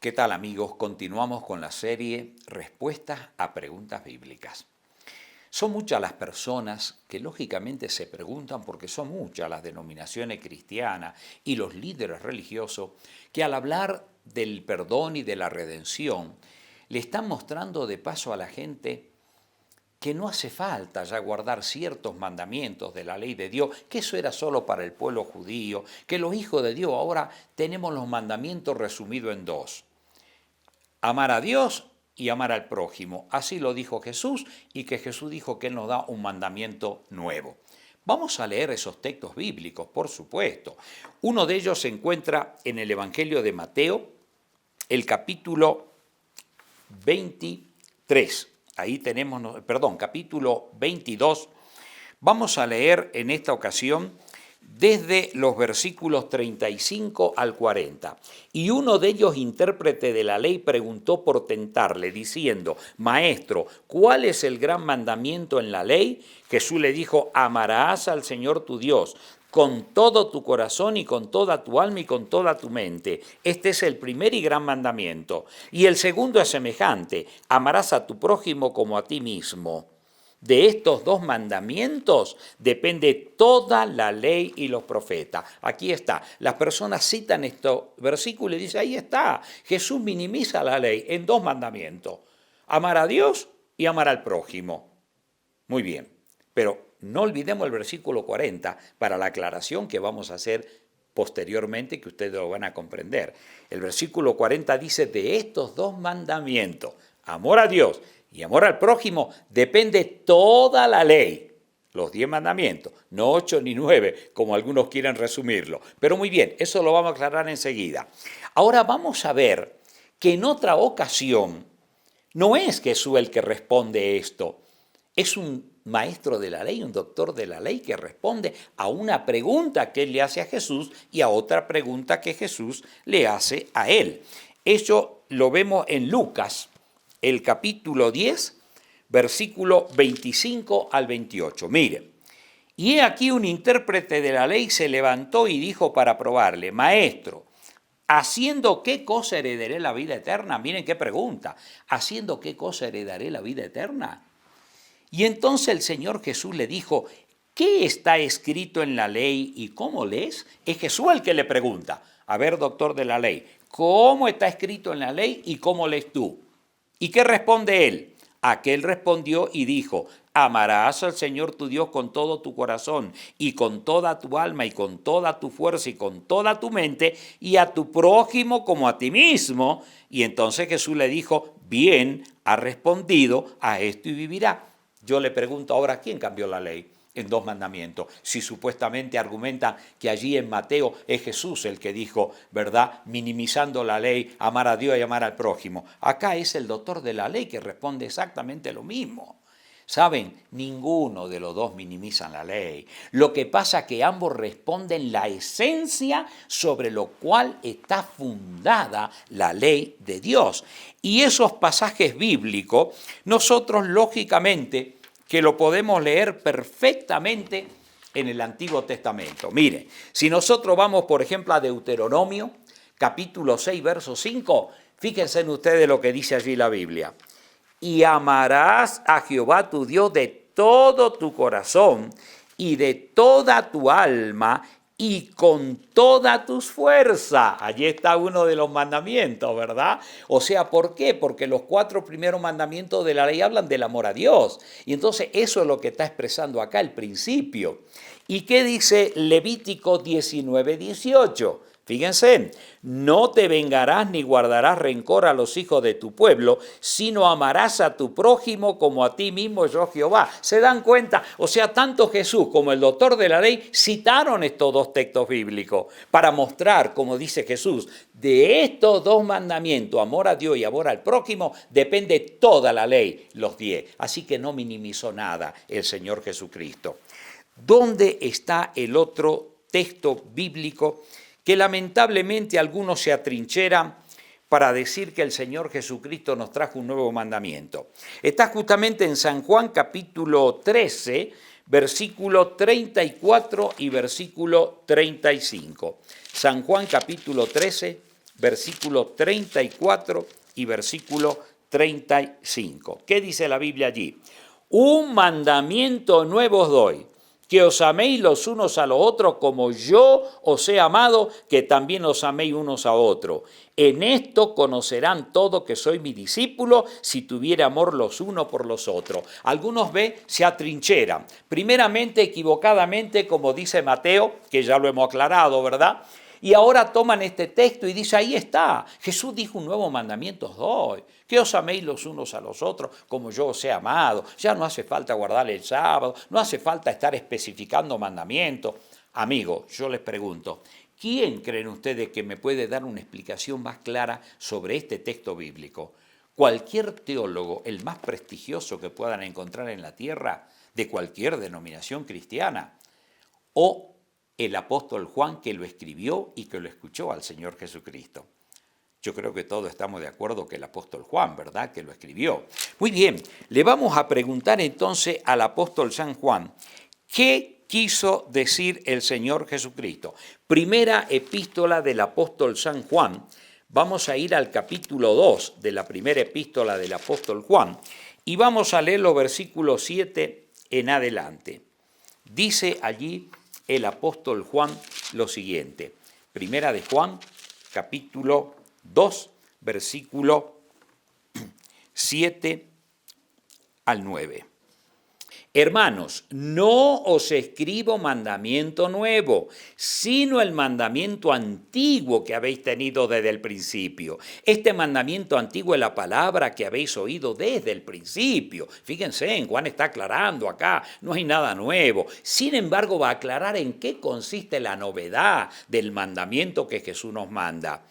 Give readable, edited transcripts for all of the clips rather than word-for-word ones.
¿Qué tal, amigos? Continuamos con la serie Respuestas a Preguntas Bíblicas. Son muchas las personas que lógicamente se preguntan, porque son muchas las denominaciones cristianas y los líderes religiosos, que al hablar del perdón y de la redención, le están mostrando de paso a la gente que no hace falta ya guardar ciertos mandamientos de la ley de Dios, que eso era solo para el pueblo judío, que los hijos de Dios ahora tenemos los mandamientos resumidos en dos: amar a Dios y amar al prójimo. Así lo dijo Jesús, y que Jesús dijo que Él nos da un mandamiento nuevo. Vamos a leer esos textos bíblicos, por supuesto. Uno de ellos se encuentra en el Evangelio de Mateo, el capítulo 23. Ahí tenemos, capítulo 22. Vamos a leer en esta ocasión desde los versículos 35 al 40. Y uno de ellos, intérprete de la ley, preguntó por tentarle, diciendo: Maestro, ¿cuál es el gran mandamiento en la ley? Jesús le dijo: amarás al Señor tu Dios con todo tu corazón y con toda tu alma y con toda tu mente. Este es el primer y gran mandamiento. Y el segundo es semejante: amarás a tu prójimo como a ti mismo. De estos dos mandamientos depende toda la ley y los profetas. Aquí está. Las personas citan estos versículos y dicen: ahí está. Jesús minimiza la ley en dos mandamientos: amar a Dios y amar al prójimo. Muy bien, pero no olvidemos el versículo 40 para la aclaración que vamos a hacer posteriormente, que ustedes lo van a comprender. El versículo 40 dice: de estos dos mandamientos, amor a Dios y amor al prójimo, depende toda la ley. Los 10 mandamientos, no 8 ni 9, como algunos quieren resumirlo. Pero muy bien, eso lo vamos a aclarar enseguida. Ahora vamos a ver que en otra ocasión no es Jesús el que responde esto. Es un maestro de la ley, un doctor de la ley, que responde a una pregunta que él le hace a Jesús y a otra pregunta que Jesús le hace a él. Eso lo vemos en Lucas, el capítulo 10, versículo 25 al 28. Mire, y he aquí un intérprete de la ley se levantó y dijo para probarle: Maestro, ¿haciendo qué cosa heredaré la vida eterna? Miren qué pregunta. ¿Haciendo qué cosa heredaré la vida eterna? Y entonces el Señor Jesús le dijo: ¿qué está escrito en la ley y cómo lees? Es Jesús el que le pregunta. A ver, doctor de la ley, ¿cómo está escrito en la ley y cómo lees tú? ¿Y qué responde él? Aquel respondió y dijo: amarás al Señor tu Dios con todo tu corazón y con toda tu alma y con toda tu fuerza y con toda tu mente, y a tu prójimo como a ti mismo. Y entonces Jesús le dijo: bien, ha respondido, a esto y vivirá. Yo le pregunto ahora: ¿quién cambió la ley en dos mandamientos? Si supuestamente argumentan que allí en Mateo es Jesús el que dijo, ¿verdad?, minimizando la ley, amar a Dios y amar al prójimo. Acá es el doctor de la ley que responde exactamente lo mismo. ¿Saben? Ninguno de los dos minimizan la ley. Lo que pasa es que ambos responden la esencia sobre lo cual está fundada la ley de Dios. Y esos pasajes bíblicos, nosotros lógicamente que lo podemos leer perfectamente en el Antiguo Testamento. Mire, si nosotros vamos, por ejemplo, a Deuteronomio, capítulo 6, verso 5, fíjense en ustedes lo que dice allí la Biblia. Y amarás a Jehová tu Dios de todo tu corazón y de toda tu alma y con todas tus fuerzas. Allí está uno de los mandamientos, ¿verdad? O sea, ¿por qué? Porque los 4 primeros mandamientos de la ley hablan del amor a Dios. Y entonces eso es lo que está expresando acá el principio. ¿Y qué dice Levítico 19, 18? Fíjense: no te vengarás ni guardarás rencor a los hijos de tu pueblo, sino amarás a tu prójimo como a ti mismo, yo Jehová. ¿Se dan cuenta? O sea, tanto Jesús como el doctor de la ley citaron estos dos textos bíblicos para mostrar, como dice Jesús, de estos dos mandamientos, amor a Dios y amor al prójimo, depende toda la ley, los 10. Así que no minimizó nada el Señor Jesucristo. ¿Dónde está el otro texto bíblico que lamentablemente algunos se atrincheran para decir que el Señor Jesucristo nos trajo un nuevo mandamiento? Está justamente en San Juan capítulo 13, versículo 34 y versículo 35. San Juan capítulo 13, versículo 34 y versículo 35. ¿Qué dice la Biblia allí? Un mandamiento nuevo os doy, que os améis los unos a los otros como yo os he amado, que también os améis unos a otros. En esto conocerán todos que soy mi discípulo, si tuviera amor los unos por los otros. Algunos se atrincheran, primeramente equivocadamente, como dice Mateo, que ya lo hemos aclarado, ¿verdad? Y ahora toman este texto y dice, ahí está, Jesús dijo un nuevo mandamiento os doy, que os améis los unos a los otros como yo os he amado. Ya no hace falta guardar el sábado, no hace falta estar especificando mandamientos. Amigos, yo les pregunto, ¿quién creen ustedes que me puede dar una explicación más clara sobre este texto bíblico? Cualquier teólogo, el más prestigioso que puedan encontrar en la tierra, de cualquier denominación cristiana, o el apóstol Juan, que lo escribió y que lo escuchó al Señor Jesucristo. Yo creo que todos estamos de acuerdo que el apóstol Juan, ¿verdad?, que lo escribió. Muy bien, le vamos a preguntar entonces al apóstol San Juan, ¿qué quiso decir el Señor Jesucristo? Primera epístola del apóstol San Juan. Vamos a ir al capítulo 2 de la primera epístola del apóstol Juan y vamos a leer los versículos 7 en adelante. Dice allí el apóstol Juan lo siguiente. Primera de Juan, capítulo 2, versículo 7 al 9. Hermanos, no os escribo mandamiento nuevo, sino el mandamiento antiguo que habéis tenido desde el principio. Este mandamiento antiguo es la palabra que habéis oído desde el principio. Fíjense, Juan está aclarando acá, no hay nada nuevo. Sin embargo, va a aclarar en qué consiste la novedad del mandamiento que Jesús nos manda.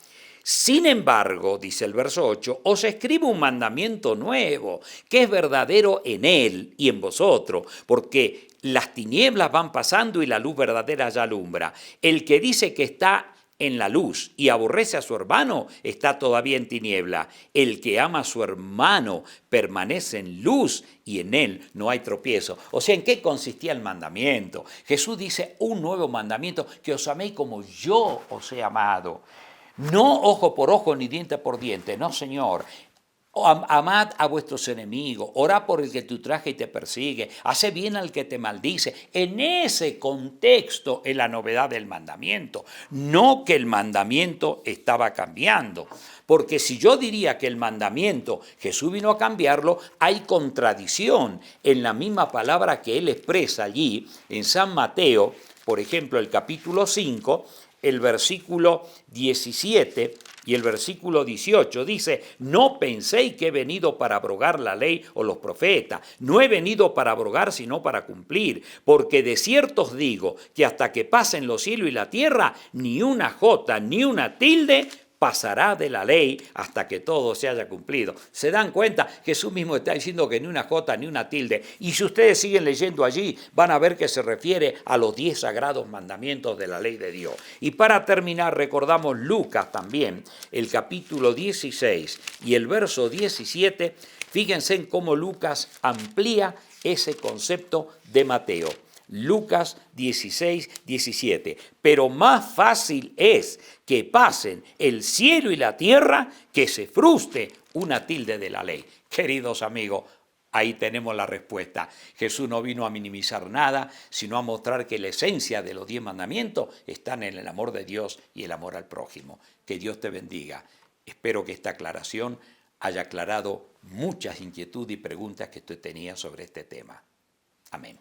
Sin embargo, dice el verso 8, os escribo un mandamiento nuevo, que es verdadero en él y en vosotros, porque las tinieblas van pasando y la luz verdadera ya alumbra. El que dice que está en la luz y aborrece a su hermano, está todavía en tiniebla. El que ama a su hermano permanece en luz y en él no hay tropiezo. O sea, ¿en qué consistía el mandamiento? Jesús dice un nuevo mandamiento, que os améis como yo os he amado. No ojo por ojo ni diente por diente, no, Señor. Amad a vuestros enemigos, orad por el que te ultraja y te persigue, hace bien al que te maldice. En ese contexto es la novedad del mandamiento, no que el mandamiento estaba cambiando. Porque si yo diría que el mandamiento Jesús vino a cambiarlo, hay contradicción en la misma palabra que él expresa allí en San Mateo, por ejemplo, el capítulo 5, el versículo 17 y el versículo 18 dice, no penséis que he venido para abrogar la ley o los profetas, no he venido para abrogar sino para cumplir, porque de cierto os digo que hasta que pasen los cielos y la tierra, ni una jota ni una tilde pasará de la ley hasta que todo se haya cumplido. ¿Se dan cuenta? Jesús mismo está diciendo que ni una jota ni una tilde. Y si ustedes siguen leyendo allí, van a ver que se refiere a los 10 sagrados mandamientos de la ley de Dios. Y para terminar, recordamos Lucas también, el capítulo 16 y el verso 17. Fíjense en cómo Lucas amplía ese concepto de Mateo. Lucas 16, 17. Pero más fácil es que pasen el cielo y la tierra que se fruste una tilde de la ley. Queridos amigos, ahí tenemos la respuesta. Jesús no vino a minimizar nada, sino a mostrar que la esencia de los 10 mandamientos están en el amor de Dios y el amor al prójimo. Que Dios te bendiga. Espero que esta aclaración haya aclarado muchas inquietudes y preguntas que usted tenía sobre este tema. Amén.